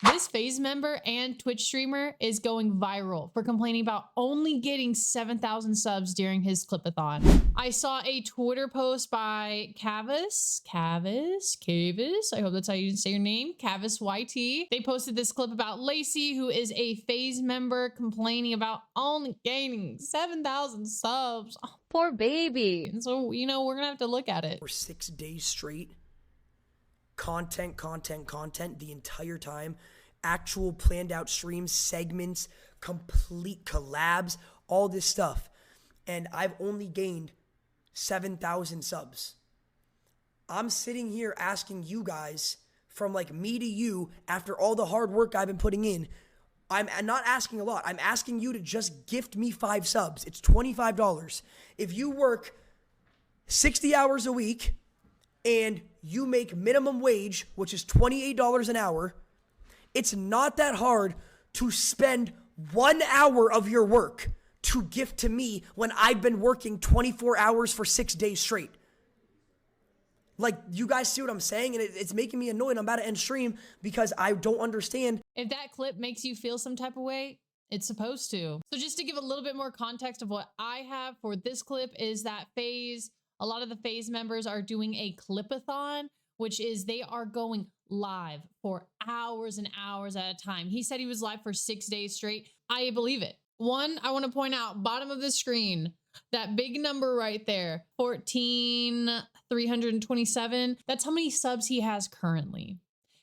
This Phase member and Twitch streamer is going viral for complaining about only getting 7,000 subs during his clipathon. I saw a Twitter post by Cavis, I hope that's how you say your name, Cavis YT. They posted this clip about Lacey, who is a Phase member, complaining about only gaining 7,000 subs. Oh, poor baby. and so, you know, we're gonna have to look at it. For 6 days straight. Content the entire time. Actual planned out streams, segments, complete collabs, all this stuff. And I've only gained 7,000 subs. I'm sitting here asking you guys, from like me to you, after all the hard work I've been putting in, I'm not asking a lot. I'm asking you to just gift me 5 subs. It's $25. If you work 60 hours a week, and you make minimum wage, which is $28 an hour, it's not that hard to spend 1 hour of your work to gift to me when I've been working 24 hours for 6 days straight. Like, you guys see what I'm saying? And it's making me annoyed. I'm about to end stream because I don't understand. If that clip makes you feel some type of way, it's supposed to. So just to give a little bit more context of what I have for this clip is that a lot of the Phase members are doing a clipathon, which is they are going live for hours and hours at a time. He said he was live for 6 days straight. I believe it. One, I want to point out, bottom of the screen, that big number right there, 14,327. That's how many subs he has currently.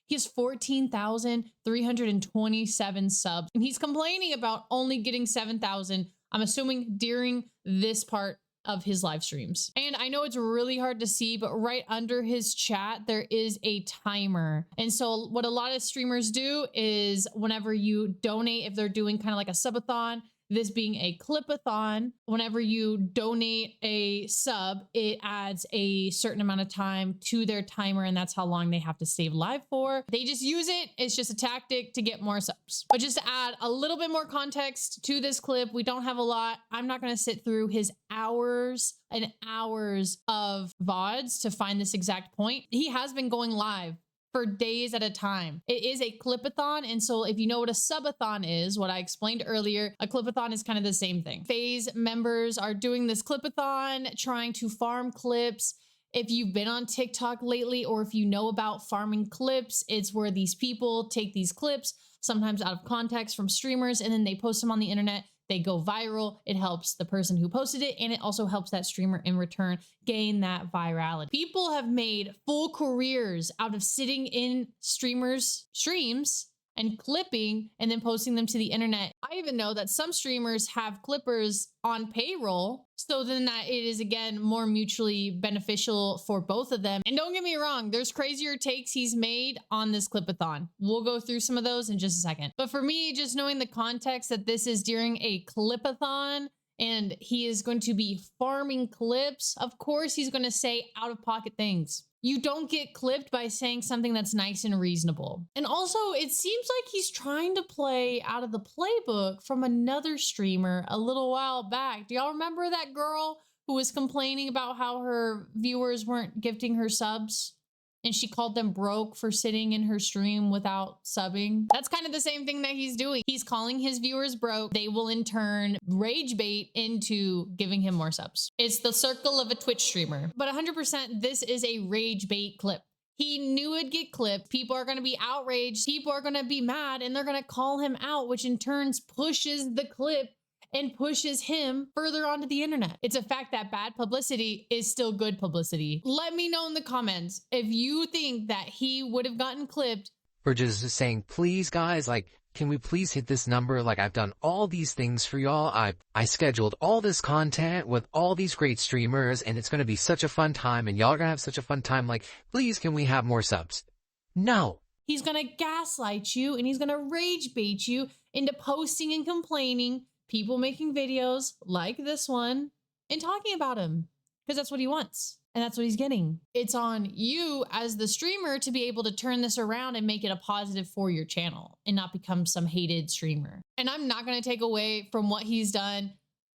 He has 14,327 subs, and he's complaining about only getting 7,000, I'm assuming during this part of his live streams. And I know it's really hard to see, but right under his chat, there is a timer. And so what a lot of streamers do is whenever you donate, if they're doing kind of like a subathon, this being a clipathon, whenever you donate a sub, it adds a certain amount of time to their timer, and that's how long they have to stay live for. They just use it. It's just a tactic to get more subs. But just to add a little bit more context to this clip, we don't have a lot. I'm not going to sit through his hours and hours of VODs to find this exact point. He has been going live for days at a time. It is a clipathon, and so if you know what a subathon is, what I explained earlier, a clipathon is kind of the same thing. Phase members are doing this clipathon, trying to farm clips. If you've been on TikTok lately, or if you know about farming clips, it's where these people take these clips, sometimes out of context from streamers, and then they post them on the internet. They go viral. It helps the person who posted it, and it also helps that streamer in return gain that virality. People have made full careers out of sitting in streamers' streams and clipping and then posting them to the internet. I even know that some streamers have clippers on payroll, so then that it is again more mutually beneficial for both of them. And don't get me wrong, there's crazier takes he's made on this clipathon. We'll go through some of those in just a second. But for me, just knowing the context that this is during a clipathon and he is going to be farming clips, of course he's going to say out-of-pocket things. You don't get clipped by saying something that's nice and reasonable. And also, it seems like he's trying to play out of the playbook from another streamer a little while back. Do y'all remember that girl who was complaining about how her viewers weren't gifting her subs? And she called them broke for sitting in her stream without subbing. That's kind of the same thing that he's doing. He's calling his viewers broke. They will in turn rage bait into giving him more subs. It's the circle of a Twitch streamer. But 100%, this is a rage bait clip. He knew it'd get clipped. People are going to be outraged. People are going to be mad, and they're going to call him out, which in turn pushes the clip and pushes him further onto the internet. It's a fact that bad publicity is still good publicity. Let me know in the comments if you think that he would have gotten clipped. For just saying, please guys, like, can we please hit this number? Like, I've done all these things for y'all. I scheduled all this content with all these great streamers, and it's going to be such a fun time, and y'all are going to have such a fun time. Like, please, can we have more subs? No. He's going to gaslight you, and he's going to rage bait you into posting and complaining, people making videos like this one and talking about him because that's what he wants and that's what he's getting. It's on you as the streamer to be able to turn this around and make it a positive for your channel and not become some hated streamer. And I'm not going to take away from what he's done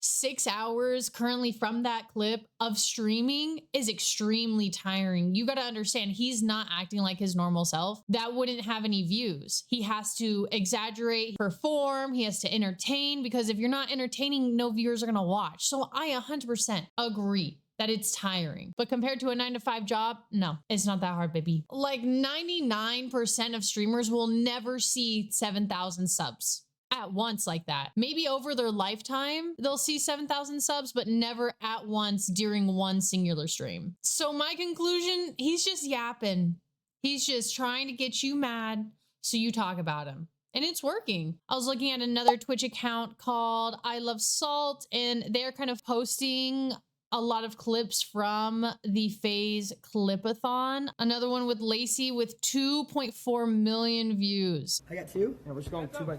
6 hours currently from that clip of streaming is extremely tiring. You got to understand, he's not acting like his normal self. That wouldn't have any views. He has to exaggerate, perform, he has to entertain, because if you're not entertaining, no viewers are going to watch. So I 100% agree that it's tiring. But compared to a 9-to-5 job, no, it's not that hard, baby. Like 99% of streamers will never see 7,000 subs at once like that. Maybe over their lifetime, they'll see 7,000 subs, but never at once during one singular stream. So my conclusion, he's just yapping. He's just trying to get you mad so you talk about him. And it's working. I was looking at another Twitch account called I Love Salt, and they're kind of posting a lot of clips from the faze clipathon. Another one with Lacey with 2.4 million views. I got 2. And we're just going 2 by...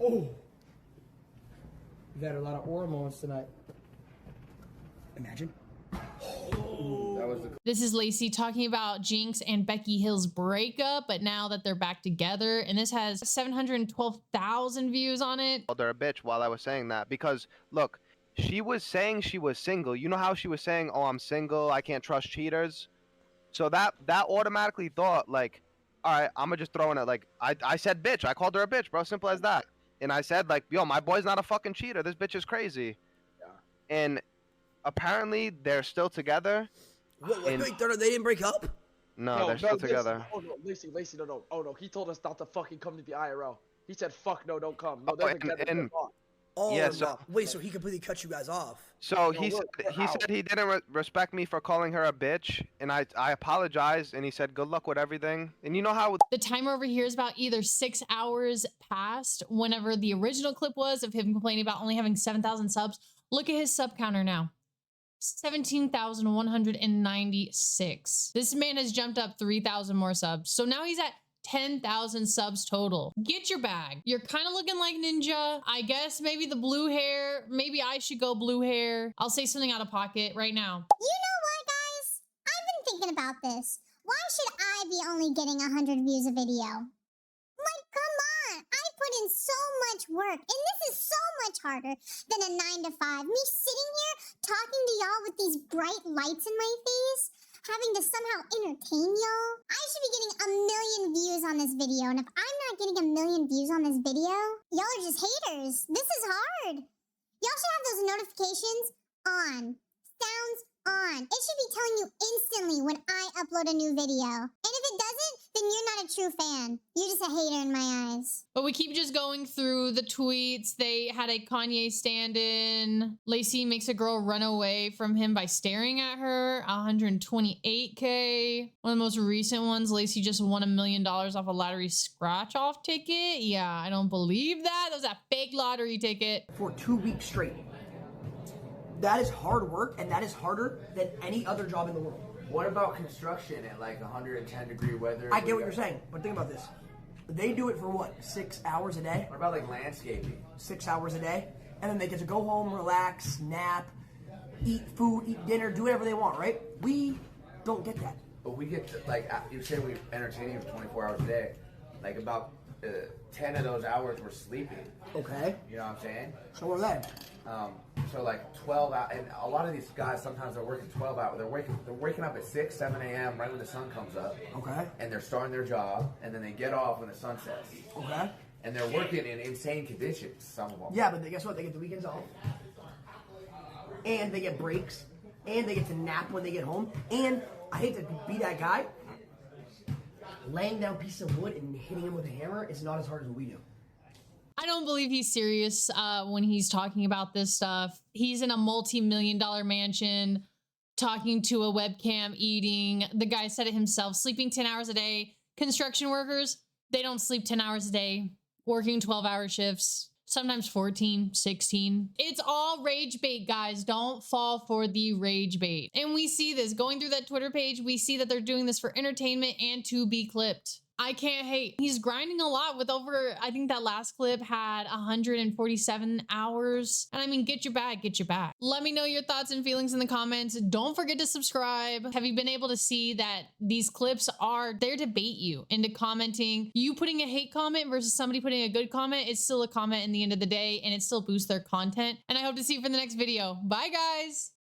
Oh, you've had a lot of hormones tonight. Imagine. This is Lacey talking about Jinx and Becky Hill's breakup, but now that they're back together, and this has 712,000 views on it. Called her a bitch while I was saying that, because look, she was saying she was single. You know how she was saying, "Oh, I'm single. I can't trust cheaters." So that automatically thought like, all right, I'm gonna just throw in it. Like I said, bitch. I called her a bitch, bro. Simple as that. And I said, like, yo, my boy's not a fucking cheater. This bitch is crazy. Yeah. And apparently they're still together. Wait, they didn't break up? No, they're still together. Oh no, Lacey, no. Oh no, he told us not to fucking come to the IRL. He said, fuck no, don't come. No, they're together. Oh, yeah, so, wait, so he completely cut you guys off? So he said he didn't respect me for calling her a bitch, and I apologized, and he said good luck with everything. And you know how the timer over here is about either 6 hours past whenever the original clip was of him complaining about only having 7,000 subs. Look at his sub counter now. 17,196. This man has jumped up 3,000 more subs. So now he's at 10,000 subs total. Get your bag. You're kind of looking like Ninja. I guess maybe the blue hair. Maybe I should go blue hair. I'll say something out of pocket right now. You know what, guys? I've been thinking about this. Why should I be only getting 100 views a video? Like, come on. I put in so much work, and this is so much harder than a 9-to-5. Me sitting here talking to y'all with these bright lights in my face, having to somehow entertain y'all. I should be getting 1 million views on this video, and if I'm not getting 1 million views on this video, y'all are just haters. This is hard. Y'all should have those notifications on. Sounds on. It should be telling you instantly when I upload a new video. And if it doesn't, then you're not a true fan. You're just a hater in my eyes. But we keep just going through the tweets. They had a Kanye stand-in. Lacey makes a girl run away from him by staring at her. 128K. One of the most recent ones, Lacey just won $1 million off a lottery scratch-off ticket. Yeah, I don't believe that. That was a fake lottery ticket. For 2 weeks straight. That is hard work, and that is harder than any other job in the world. What about construction at like 110-degree weather? I get what you're saying, but think about this. They do it for what, 6 hours a day? What about like landscaping? 6 hours a day, and then they get to go home, relax, nap, eat food, eat dinner, do whatever they want, right? We don't get that. But we get, like, you said we entertain you for 24 hours a day. Like about 10 of those hours we're sleeping. Okay. You know what I'm saying? So what are they? So like 12 hours, and a lot of these guys sometimes they're working 12 hours. They're waking up at 6, 7 a.m. right when the sun comes up. Okay. And they're starting their job, and then they get off when the sun sets. Okay. And they're working in insane conditions, some of them. Yeah, but guess what? They get the weekends off. And they get breaks. And they get to nap when they get home. And I hate to be that guy. Laying down pieces of wood and hitting him with a hammer is not as hard as what we do. I don't believe he's serious when he's talking about this stuff. He's in a multi-million-dollar mansion, talking to a webcam, eating. The guy said it himself, sleeping 10 hours a day. Construction workers, they don't sleep 10 hours a day, working 12-hour shifts, sometimes 14, 16. It's all rage bait, guys. Don't fall for the rage bait. And we see this going through that Twitter page. We see that they're doing this for entertainment and to be clipped. I can't hate. He's grinding a lot with over, I think that last clip had 147 hours. And I mean, get your bag, get your bag. Let me know your thoughts and feelings in the comments. Don't forget to subscribe. Have you been able to see that these clips are there to bait you into commenting? You putting a hate comment versus somebody putting a good comment, it's still a comment in the end of the day, and it still boosts their content. And I hope to see you for the next video. Bye, guys.